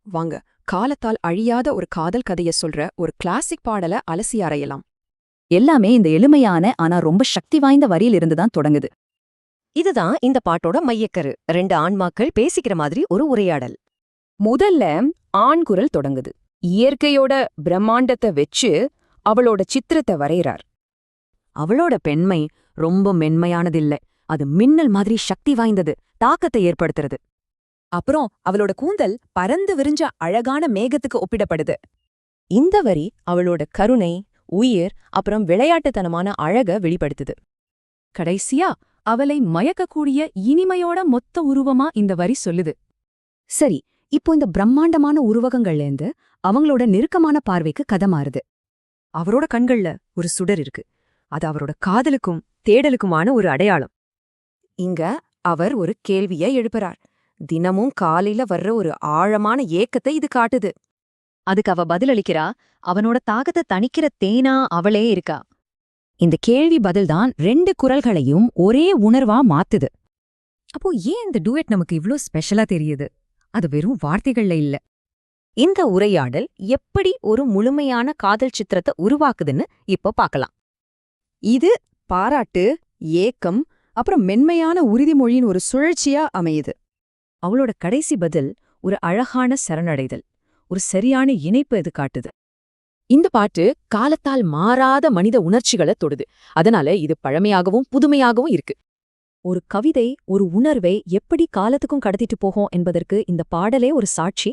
வாங்க, காலத்தால் அழியாத ஒரு காதல் கதைய சொல்ற ஒரு கிளாசிக் பாடல அலசி ஆராயலாம். எல்லாமே இந்த எளிமையான ஆனா ரொம்ப சக்தி வாய்ந்த வரியில இருந்து தான் தொடங்குது. இதுதான் இந்த பாட்டோட மையக்கரு. ரெண்டு ஆண்மாக்கள் பேசிக்கிற மாதிரி ஒரு உரையாடல். முதல்ல ஆண் குரல் தொடங்குது. இயற்கையோட பிரம்மாண்டத்தை வெச்சு அவளோட சித்திரத்தை வரையறார். அவளோட பெண்மை ரொம்ப மென்மையானதில்ல, அது மின்னல் மாதிரி சக்தி வாய்ந்தது, தாக்கத்தை ஏற்படுத்துறது. அப்புறம் அவளோட கூந்தல் பறந்து விரிஞ்ச அழகான மேகத்துக்கு ஒப்பிடப்படுது. இந்த வரி அவளோட கருணை, உயிர், அப்புறம் விளையாட்டுத்தனமான அழக வெளிப்படுத்துது. கடைசியா அவளை மயக்கக்கூடிய இனிமையோட மொத்த உருவமா இந்த வரி சொல்லுது. சரி, இப்போ இந்த பிரம்மாண்டமான உருவகங்கள்லேருந்து அவங்களோட நெருக்கமான பார்வைக்கு கதை மாறுது. அவரோட கண்கள்ல ஒரு சுடர் இருக்கு. அது அவரோட காதலுக்கும் தேடலுக்குமான ஒரு அடையாளம். இங்க அவர் ஒரு கேள்வியை எழுப்புறார். தினமும் காலையில வர்ற ஒரு ஆழமான ஏக்கத்தை இது காட்டுது. அதுக்கு அவ பதிலளிக்கிறா, அவனோட தாகத்தை தணிக்கிற தேனா அவளே இருக்கா. இந்த கேள்வி பதில்தான் ரெண்டு குரல்களையும் ஒரே உணர்வா மாத்துது. அப்போ ஏன் இந்த டூயட் நமக்கு இவ்ளோ ஸ்பெஷலா தெரியுது? அது வெறும் வார்த்தைகள்ல இல்ல. இந்த உரையாடல் எப்படி ஒரு முழுமையான காதல் சித்திரத்தை உருவாக்குதுன்னு இப்போ பார்க்கலாம். இது பாராட்டு, ஏக்கம், அப்புறம் மென்மையான உறுதிமொழியின் ஒரு சுழற்சியா அமையுது. அவளோட கடைசி பதில் ஒரு அழகான சரணடைதல், ஒரு சரியான இணைப்பு இது காட்டுது. இந்த பாட்டு காலத்தால் மாறாத மனித உணர்ச்சிகளை தொடுது. அதனால இது பழமையாகவும் புதுமையாகவும் இருக்கு. ஒரு கவிதை ஒரு உணர்வை எப்படி காலத்துக்கும் கடத்திட்டு போகும் என்பதற்கு இந்த பாடலே ஒரு சாட்சி.